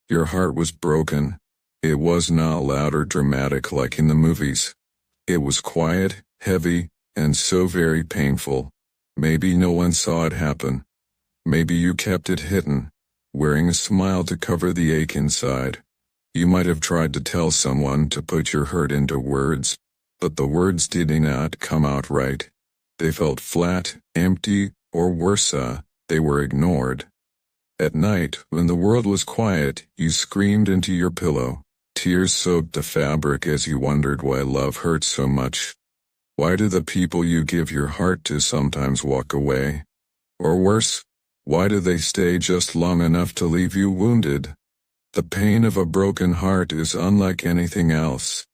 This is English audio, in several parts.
Your heart was broken. It was not loud or dramatic like in the movies. It was quiet, heavy, and so very painful. Maybe no one saw it happen. Maybe you kept it hidden, wearing a smile to cover the ache inside. You might have tried to tell someone to put your hurt into words, but the words did not come out right. They felt flat, empty, or worse, they were ignored. At night, when the world was quiet, you screamed into your pillow. Tears soaked the fabric as you wondered why love hurt so much. Why do the people you give your heart to sometimes walk away? Or worse, why do they stay just long enough to leave you wounded? The pain of a broken heart is unlike anything else.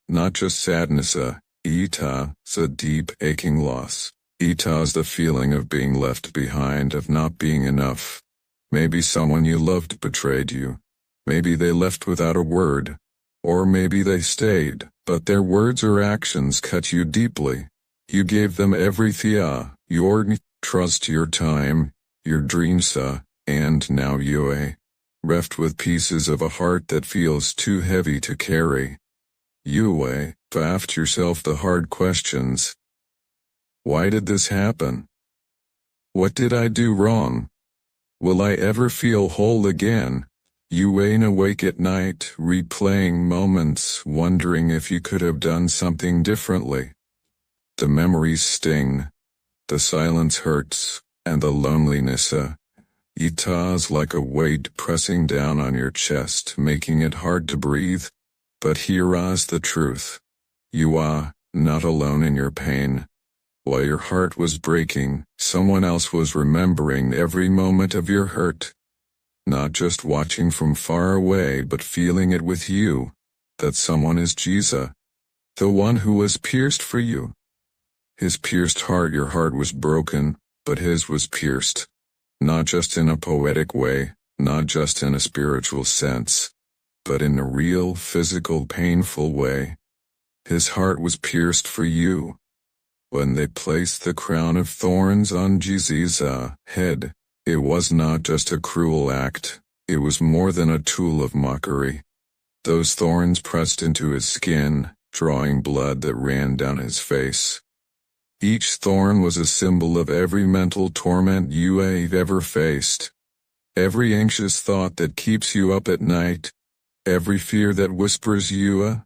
Not just sadness, it's a deep, aching loss. Is the feeling of being left behind, of not being enough. Maybe someone you loved betrayed you. Maybe they left without a word. Or maybe they stayed, but their words or actions cut you deeply. You gave them everything, your trust, your time, your dreams, and now you left with pieces of a heart that feels too heavy to carry. You asked yourself the hard questions. Why did this happen? What did I do wrong? Will I ever feel whole again? You ain't awake at night, replaying moments, wondering if you could have done something differently. The memories sting, the silence hurts, and the loneliness, it's like a weight pressing down on your chest, making it hard to breathe. But here is the truth. You are not alone in your pain. While your heart was breaking, someone else was remembering every moment of your hurt. Not just watching from far away but feeling it with you. That someone is Jesus, the one who was pierced for you. His pierced heart, your heart was broken, but his was pierced. Not just in a poetic way, not just in a spiritual sense, but in a real, physical, painful way. His heart was pierced for you. When they placed the crown of thorns on Jesus' head, it was not just a cruel act, it was more than a tool of mockery. Those thorns pressed into his skin, drawing blood that ran down his face. Each thorn was a symbol of every mental torment you've ever faced. Every anxious thought that keeps you up at night. Every fear that whispers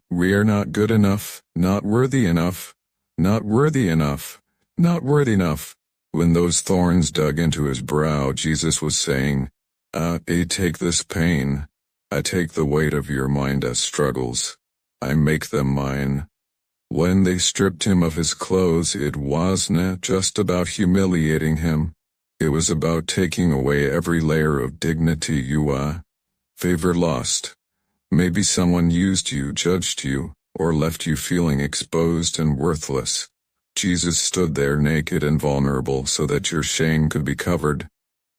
we're not good enough, not worthy enough, not worthy enough, not worthy enough. When those thorns dug into his brow, Jesus was saying, I take this pain. I take the weight of your mind's struggles. I make them mine. When they stripped him of his clothes, it wasn't just about humiliating him. It was about taking away every layer of dignity you favor lost. Maybe someone used you, judged you, or left you feeling exposed and worthless. Jesus stood there naked and vulnerable so that your shame could be covered.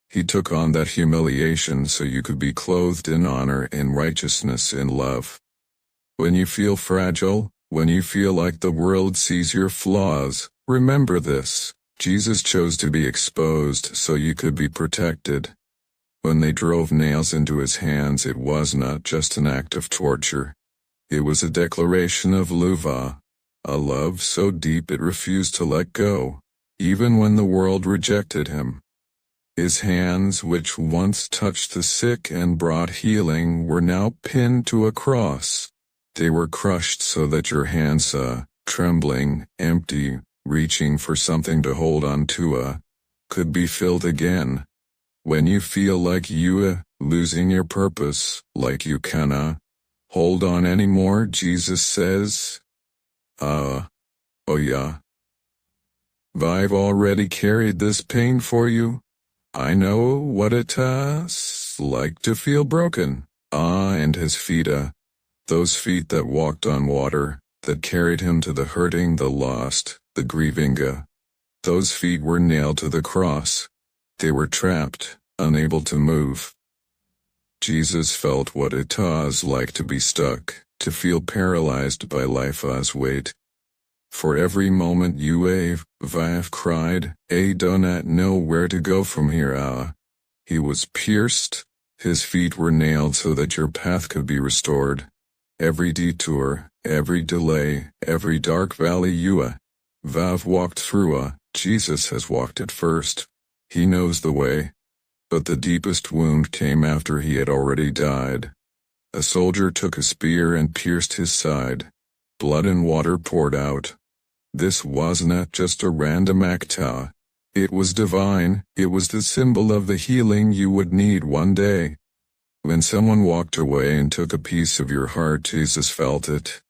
He took on that humiliation so you could be clothed in honor, in righteousness, in love. When you feel fragile, when you feel like the world sees your flaws, remember this. Jesus chose to be exposed so you could be protected. When they drove nails into his hands, it was not just an act of torture. It was a declaration of love, a love so deep it refused to let go, even when the world rejected him. His hands, which once touched the sick and brought healing, were now pinned to a cross. They were crushed so that your hands, trembling, empty, reaching for something to hold on to, could be filled again. When you feel like you losing your purpose, like you cannot hold on anymore, Jesus says, oh yeah. I've already carried this pain for you. I know what it's like to feel broken. And his feet, those feet that walked on water, that carried him to the hurting, the lost, the grieving, those feet were nailed to the cross. They were trapped, unable to move. Jesus felt what it was like to be stuck, to feel paralyzed by life's weight. For every moment you have cried, I do not know where to go from here. He was pierced, His feet were nailed so that your path could be restored. Every detour, every delay, every dark valley you have walked through, Jesus has walked it first. He knows the way. But the deepest wound came after he had already died. A soldier took a spear and pierced his side. Blood and water poured out. This was not just a random act. It was divine. It was the symbol of the healing you would need one day. When someone walked away and took a piece of your heart, Jesus felt it.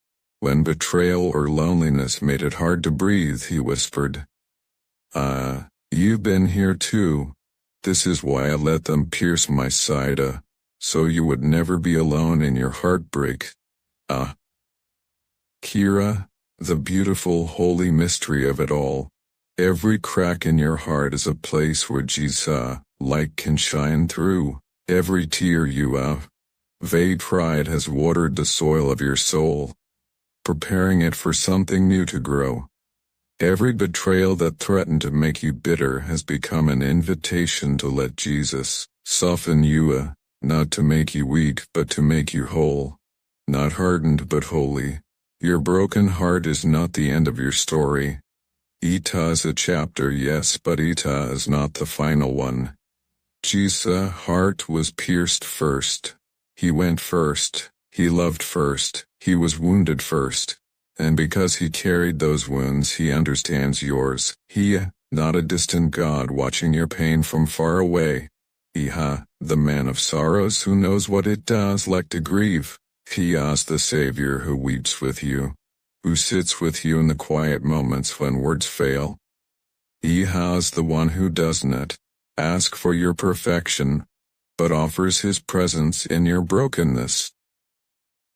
When betrayal or loneliness made it hard to breathe, he whispered, you've been here too. This is why I let them pierce my side, so you would never be alone in your heartbreak. Kira, the beautiful holy mystery of it all. Every crack in your heart is a place where Jesus' light can shine through. Every tear you have cried has watered the soil of your soul, preparing it for something new to grow. Every betrayal that threatened to make you bitter has become an invitation to let Jesus soften you, not to make you weak but to make you whole. Not hardened but holy. Your broken heart is not the end of your story. It is a chapter, yes, but it is not the final one. Jesus' heart was pierced first. He went first. He loved first. He was wounded first. And because he carried those wounds, he understands yours. He, not a distant God watching your pain from far away. He, the man of sorrows who knows what it does like to grieve. He is the Savior who weeps with you, who sits with you in the quiet moments when words fail. He is the one who does not ask for your perfection, but offers his presence in your brokenness.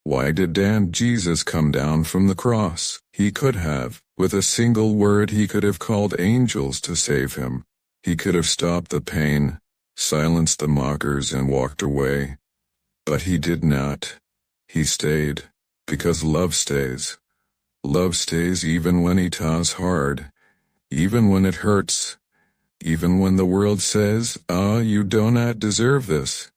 Why did Jesus come down from the cross? He could have, with a single word he could have called angels to save him. He could have stopped the pain, silenced the mockers and walked away. But he did not. He stayed, because love stays. Love stays even when it is hard, even when it hurts, even when the world says, you do not deserve this.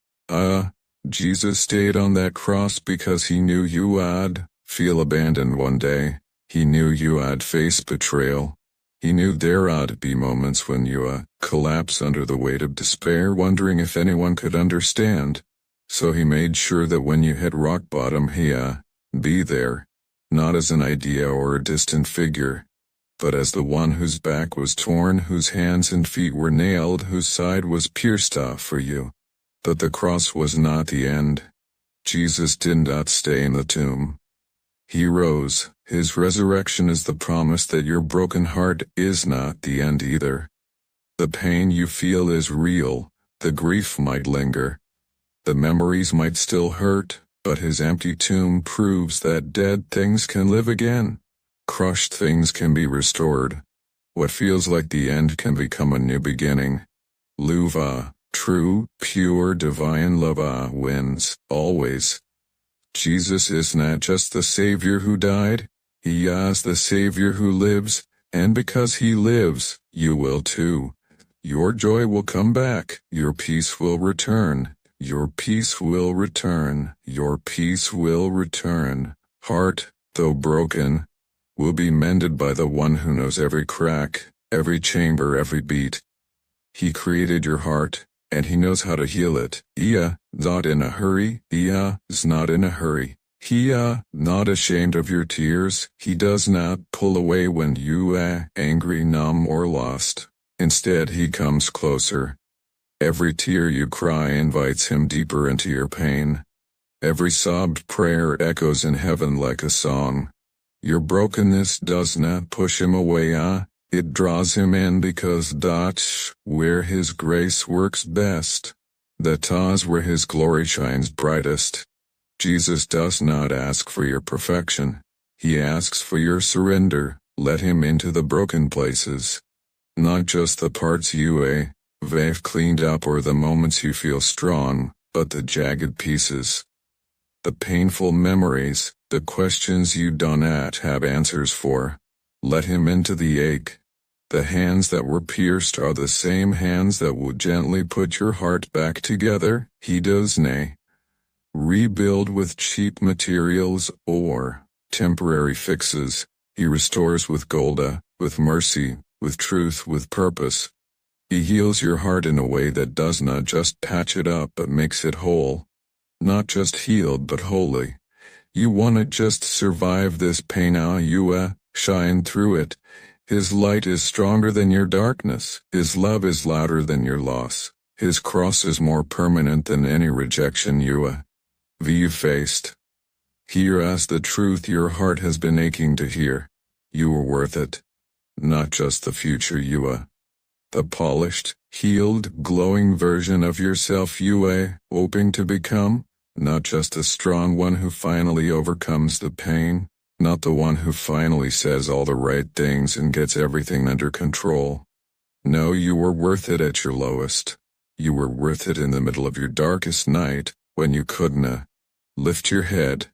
Jesus stayed on that cross because he knew you would feel abandoned one day. He knew you would face betrayal. He knew there would be moments when you collapse under the weight of despair, wondering if anyone could understand. So he made sure that when you hit rock bottom, he'd be there, not as an idea or a distant figure, but as the one whose back was torn, whose hands and feet were nailed, whose side was pierced off for you. But the cross was not the end. Jesus did not stay in the tomb. He rose. His resurrection is the promise that your broken heart is not the end either. The pain you feel is real. The grief might linger. The memories might still hurt, but his empty tomb proves that dead things can live again. Crushed things can be restored. What feels like the end can become a new beginning. Luva. True, pure, divine love wins, always. Jesus is not just the Savior who died, he is the Savior who lives, and because he lives, you will too. Your joy will come back, your peace will return, your peace will return, your peace will return. Heart, though broken, will be mended by the one who knows every crack, every chamber, every beat. He created your heart, and he knows how to heal it. Not in a hurry. Is not in a hurry. Not ashamed of your tears. He does not pull away when you angry, numb, or lost. Instead, he comes closer. Every tear you cry invites him deeper into your pain. Every sobbed prayer echoes in heaven like a song. Your brokenness does not push him away, it draws him in because that's where his grace works best. That's where his glory shines brightest. Jesus does not ask for your perfection. He asks for your surrender. Let him into the broken places. Not just the parts you've cleaned up or the moments you feel strong, but the jagged pieces. The painful memories, the questions you do not have answers for. Let him into the ache. The hands that were pierced are the same hands that will gently put your heart back together. He does nay rebuild with cheap materials or temporary fixes. He restores with golda, with mercy, with truth, with purpose. He heals your heart in a way that does not just patch it up but makes it whole. Not just healed but holy. You wanna just survive this pain, you shine through it. His light is stronger than your darkness. His love is louder than your loss. His cross is more permanent than any rejection you faced. Hear as the truth your heart has been aching to hear. You are worth it. Not just the future you the polished, healed, glowing version of yourself you hoping to become. Not just the strong one who finally overcomes the pain. Not the one who finally says all the right things and gets everything under control. No, you were worth it at your lowest. You were worth it in the middle of your darkest night, when you couldn't lift your head.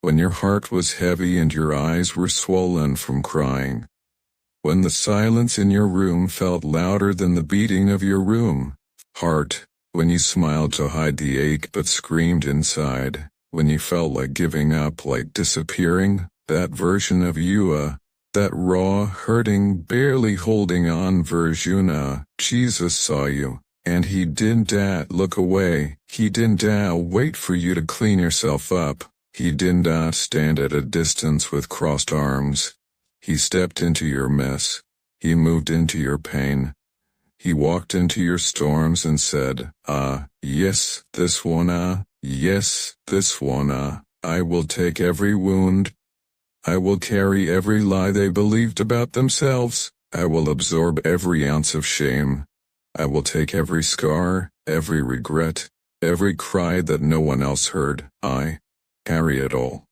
When your heart was heavy and your eyes were swollen from crying. When the silence in your room felt louder than the beating of your room. Heart, when you smiled to hide the ache but screamed inside. When you felt like giving up, like disappearing, that version of you, that raw, hurting, barely holding on version, Jesus saw you, and he didn't look away. He didn't wait for you to clean yourself up. He didn't stand at a distance with crossed arms. He stepped into your mess. He moved into your pain. He walked into your storms and said, yes, this one, yes, this one, I will take every wound. I will carry every lie they believed about themselves. I will absorb every ounce of shame. I will take every scar, every regret, every cry that no one else heard. I carry it all.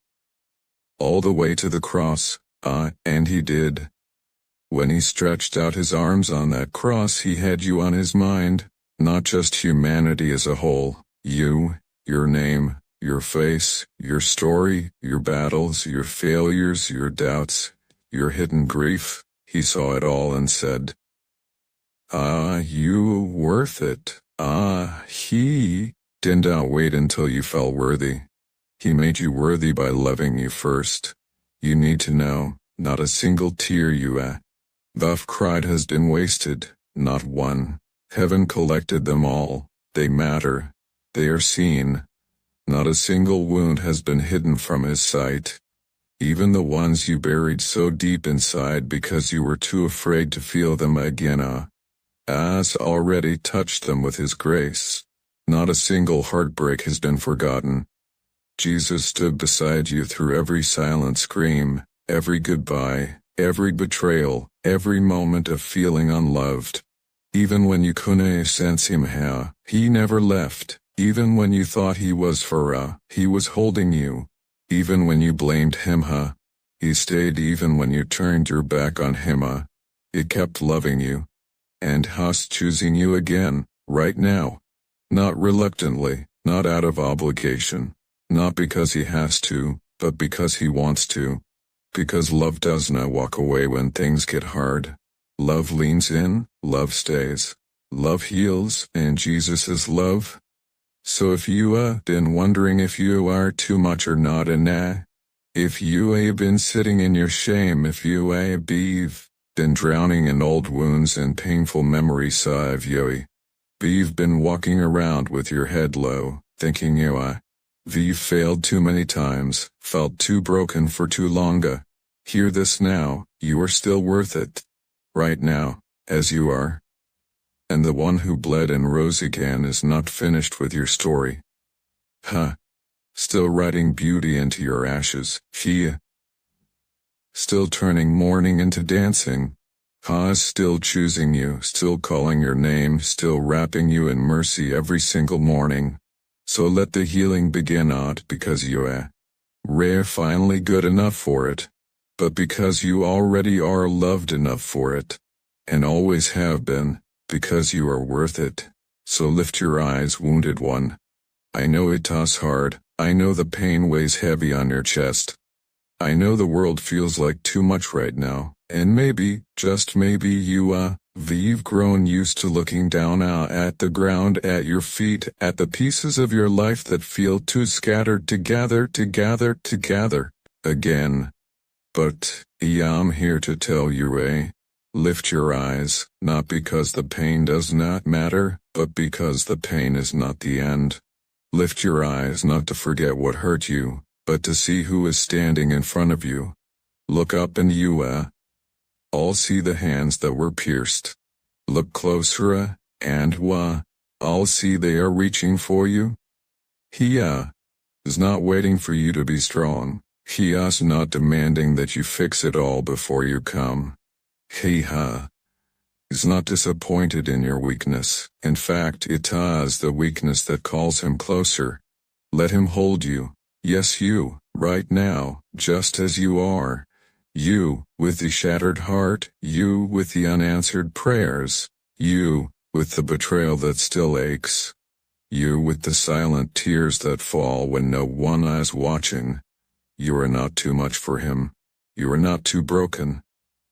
All the way to the cross, and he did. When he stretched out his arms on that cross, he had you on his mind, not just humanity as a whole. You, your name, your face, your story, your battles, your failures, your doubts, your hidden grief. He saw it all and said, you worth it. He didn't wait until you felt worthy. He made you worthy by loving you first. You need to know, not a single tear you've cried has been wasted, not one. Heaven collected them all. They matter. They are seen. Not a single wound has been hidden from his sight. Even the ones you buried so deep inside because you were too afraid to feel them again, has already touched them with his grace. Not a single heartbreak has been forgotten. Jesus stood beside you through every silent scream, every goodbye, every betrayal, every moment of feeling unloved. Even when you couldn't sense him, he never left. Even when you thought he was he was holding you. Even when you blamed him, he stayed. Even when you turned your back on him, he kept loving you. And choosing you again, right now. Not reluctantly, not out of obligation. Not because he has to, but because he wants to. Because love does not walk away when things get hard. Love leans in, love stays. Love heals, and Jesus is love. So if you been wondering if you are too much or not, if you been sitting in your shame, if you been drowning in old wounds and painful memories of you've been walking around with your head low, thinking you've failed too many times, felt too broken for too long. Hear this now, you are still worth it. Right now, as you are. And the one who bled and rose again is not finished with your story. Still writing beauty into your ashes. Still turning mourning into dancing. Still choosing you, still calling your name, still wrapping you in mercy every single morning. So let the healing begin, not because you're finally good enough for it, but because you already are loved enough for it, and always have been, because you are worth it. So lift your eyes, wounded one. I know it's hard. I know the pain weighs heavy on your chest. I know the world feels like too much right now, And maybe, just maybe you've grown used to looking down at the ground at your feet, at the pieces of your life that feel too scattered to gather together again. But, I'm here to tell you, lift your eyes, not because the pain does not matter, but because the pain is not the end. Lift your eyes not to forget what hurt you, but to see who is standing in front of you. Look up and all see the hands that were pierced. Look closer, and all see they are reaching for you. He is not waiting for you to be strong. He is not demanding that you fix it all before you come. He is not disappointed in your weakness. In fact, it is the weakness that calls him closer. Let him hold you. Yes, you, right now, just as you are. You, with the shattered heart, you with the unanswered prayers, you, with the betrayal that still aches, you with the silent tears that fall when no one is watching. You are not too much for him. You are not too broken.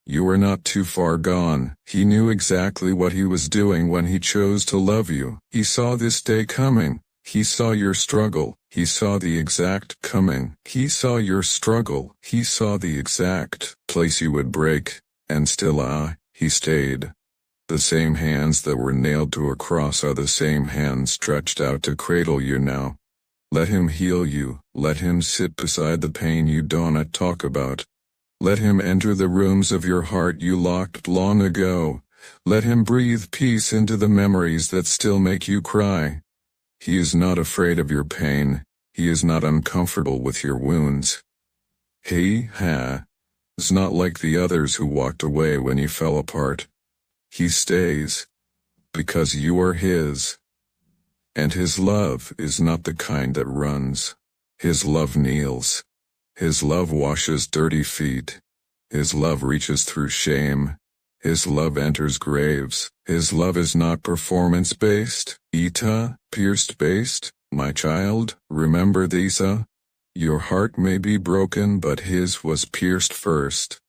You are not too far gone. He knew exactly what he was doing when he chose to love you. He saw this day coming. He saw your struggle. He saw the exact coming. He saw your struggle. He saw the exact place you would break. And still he stayed. The same hands that were nailed to a cross are the same hands stretched out to cradle you now. Let him heal you. Let him sit beside the pain you do not talk about. Let him enter the rooms of your heart you locked long ago. Let him breathe peace into the memories that still make you cry. He is not afraid of your pain. He is not uncomfortable with your wounds. He is not like the others who walked away when you fell apart. He stays because you are his. And his love is not the kind that runs. His love kneels. His love washes dirty feet. His love reaches through shame. His love enters graves. His love is not performance-based, pierced-based. My child, remember these. Your heart may be broken, but his was pierced first.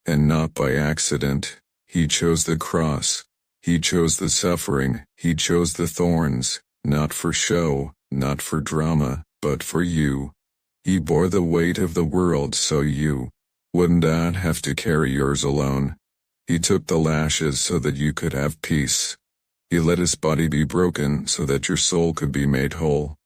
And not by accident. He chose the cross. He chose the suffering. He chose the thorns, not for show, not for drama, but for you. He bore the weight of the world so you wouldn't have to carry yours alone. He took the lashes so that you could have peace. He let his body be broken so that your soul could be made whole.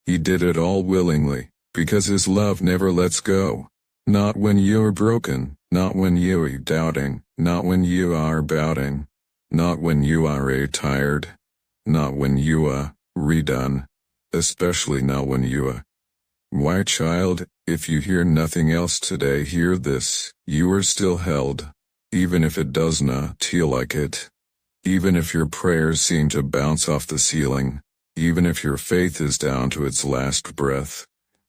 He did it all willingly, because his love never lets go. Not when you are broken, not when you are doubting, not when you are doubting, not when you are tired, not when you are redone, especially not when you are. My child, if you hear nothing else today, hear this: you are still held, even if it does not feel like it. Even if your prayers seem to bounce off the ceiling, even if your faith is down to its last breath,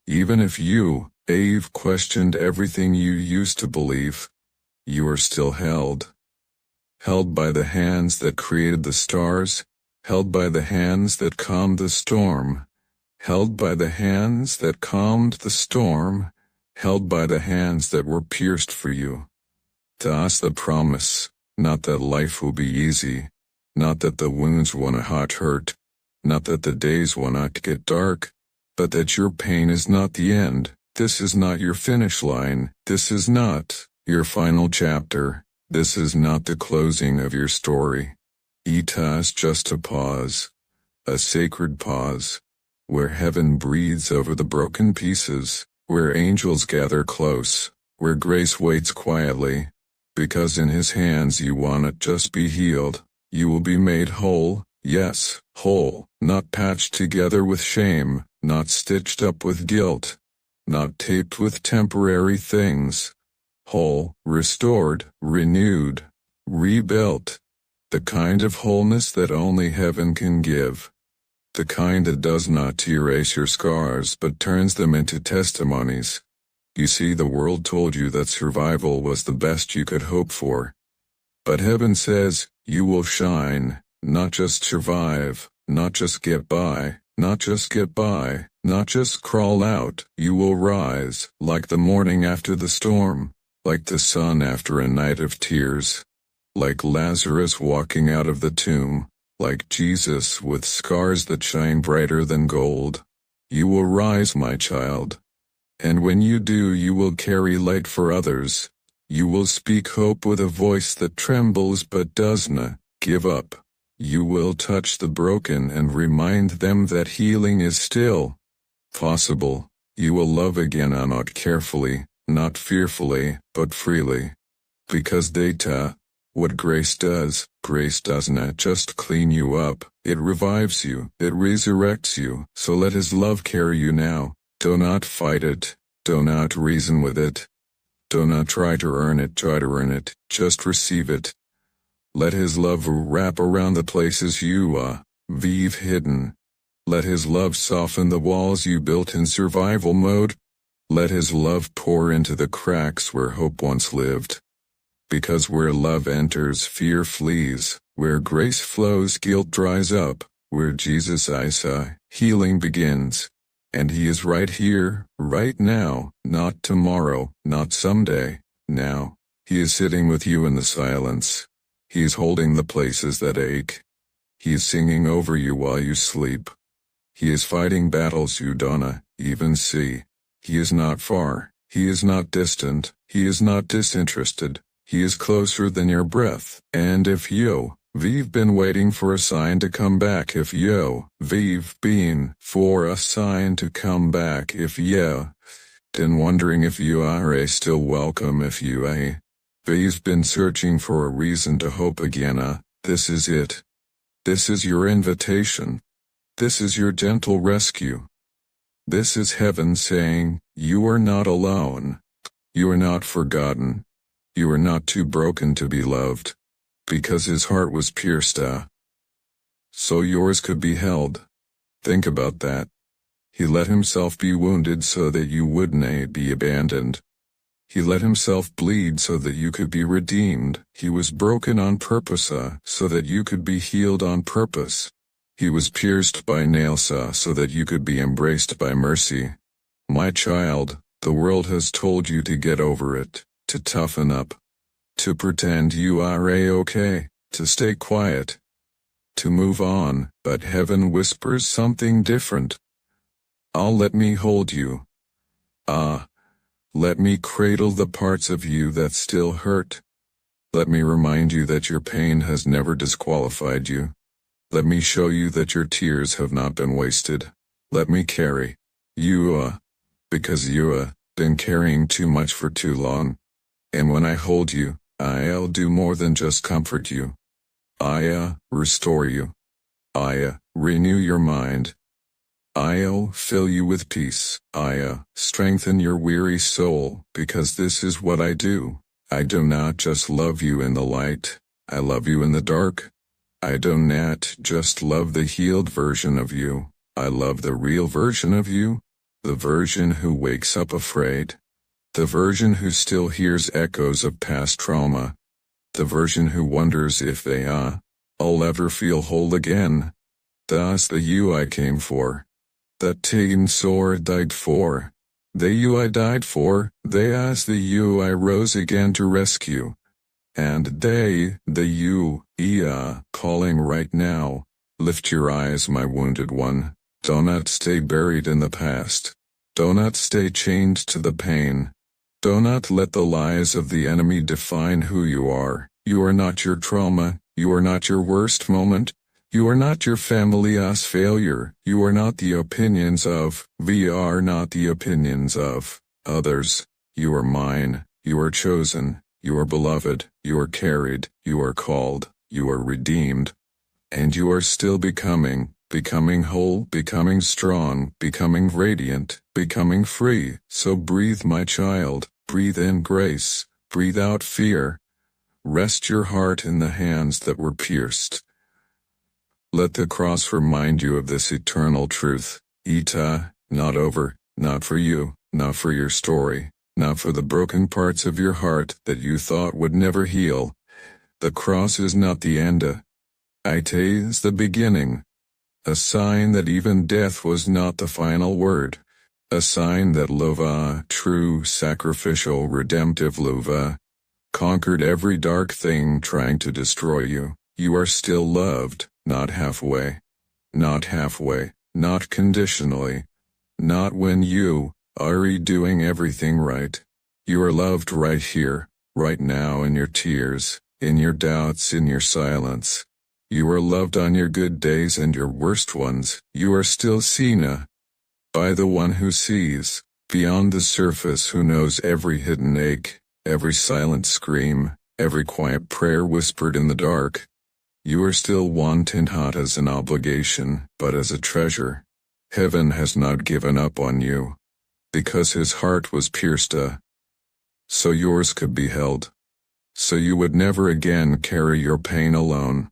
even if you've questioned everything you used to believe, you are still held. Held by the hands that created the stars, held by the hands that calmed the storm, held by the hands that calmed the storm, held by the hands that were pierced for you. That's the promise, not that life will be easy, not that the wounds will not hurt, not that the days will not get dark, but that your pain is not the end. This is not your finish line. This is not your final chapter. This is not the closing of your story. It is just a pause, a sacred pause, where heaven breathes over the broken pieces, where angels gather close, where grace waits quietly, because in his hands you will not just be healed, you will be made whole, yes, whole, not patched together with shame, not stitched up with guilt, not taped with temporary things. Whole, restored, renewed, rebuilt. The kind of wholeness that only heaven can give. The kind that does not erase your scars but turns them into testimonies. You see, the world told you that survival was the best you could hope for. But heaven says, you will shine, not just survive, not just get by, not just get by, not just crawl out. You will rise, like the morning after the storm. like the sun after a night of tears, like Lazarus walking out of the tomb, like Jesus with scars that shine brighter than gold. You will rise, my child. And when you do, you will carry light for others. You will speak hope with a voice that trembles but does not give up. You will touch the broken and remind them that healing is still possible. You will love again, not carefully, not fearfully, but freely. Because what grace does not just clean you up, it revives you, it resurrects you. So let his love carry you now. Do not fight it, do not reason with it. Do not try to earn it, just receive it. Let his love wrap around the places you've hidden. Let his love soften the walls you built in survival mode. Let his love pour into the cracks where hope once lived. Because where love enters, fear flees. Where grace flows, guilt dries up. Where Jesus healing begins. And he is right here, right now, not tomorrow, not someday, now. He is sitting with you in the silence. He is holding the places that ache. He is singing over you while you sleep. He is fighting battles you don't even see. He is not far. He is not distant. He is not disinterested. He is closer than your breath. And if we've been waiting for a sign to come back, if we've been for a sign to come back, if been wondering if you are still welcome, if we've been searching for a reason to hope again, this is it. This is your invitation. This is your gentle rescue. This is heaven saying, you are not alone. You are not forgotten. You are not too broken to be loved. Because his heart was pierced, so yours could be held. Think about that. He let himself be wounded so that you wouldn't be abandoned. He let himself bleed so that you could be redeemed. He was broken on purpose, so that you could be healed on purpose. He was pierced by nails, so that you could be embraced by mercy. My child, the world has told you to get over it, to toughen up, to pretend you are okay, to stay quiet, to move on, but heaven whispers something different. Let me hold you. Let me cradle the parts of you that still hurt. Let me remind you that your pain has never disqualified you. Let me show you that your tears have not been wasted. Let me carry you, because you been carrying too much for too long. And when I hold you, I'll do more than just comfort you. I restore you. I renew your mind. I'll fill you with peace. I strengthen your weary soul, because this is what I do. I do not just love you in the light. I love you in the dark. I do not just love the healed version of you. I love the real version of you. The version who wakes up afraid. The version who still hears echoes of past trauma. The version who wonders if I'll ever feel whole again. That's the you I came for. That teen sore died for. The you I died for, they asked the you I rose again to rescue. And they, the you, calling right now. Lift your eyes, my wounded one. Do not stay buried in the past. Do not stay chained to the pain. Do not let the lies of the enemy define who you are. You are not your trauma. You are not your worst moment. You are not your family's failure. You are not the opinions of, we are not the opinions of, others. You are mine. You are chosen. You are beloved. You are carried. You are called. You are redeemed. And you are still becoming whole, becoming strong, becoming radiant, becoming free. So breathe, my child. Breathe in grace. Breathe out fear. Rest your heart in the hands that were pierced. Let the cross remind you of this eternal truth. Not over, not for you, not for your story, not for the broken parts of your heart that you thought would never heal. The cross is not the end. It is the beginning. A sign that even death was not the final word. A sign that love, true sacrificial redemptive love, conquered every dark thing trying to destroy you. You are still loved, not halfway. Not halfway, not conditionally. Not when you are doing everything right. You are loved right here, right now, in your tears, in your doubts, in your silence. You are loved on your good days and your worst ones. You are still seen by the one who sees beyond the surface, who knows every hidden ache, every silent scream, every quiet prayer whispered in the dark. You are still wanted, not as an obligation, but as a treasure. Heaven has not given up on you, because his heart was pierced, so yours could be held. So you would never again carry your pain alone.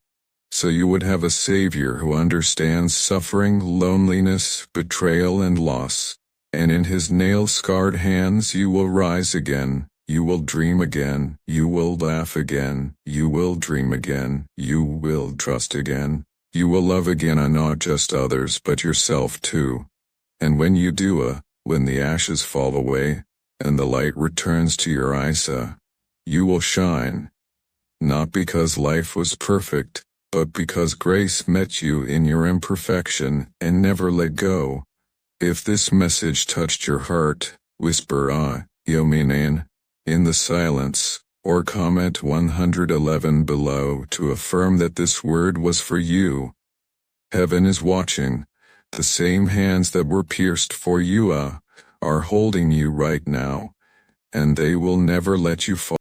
So you would have a Savior who understands suffering, loneliness, betrayal, and loss. And in his nail-scarred hands you will rise again. You will dream again. You will laugh again. You will dream again. You will trust again. You will love again, and not just others but yourself too. And when you do, when the ashes fall away, and the light returns to your eyes, you will shine. Not because life was perfect, but because grace met you in your imperfection and never let go. If this message touched your heart, whisper Yominan in the silence, or comment 111 below to affirm that this word was for you. Heaven is watching. The same hands that were pierced for you are holding you right now, and they will never let you fall.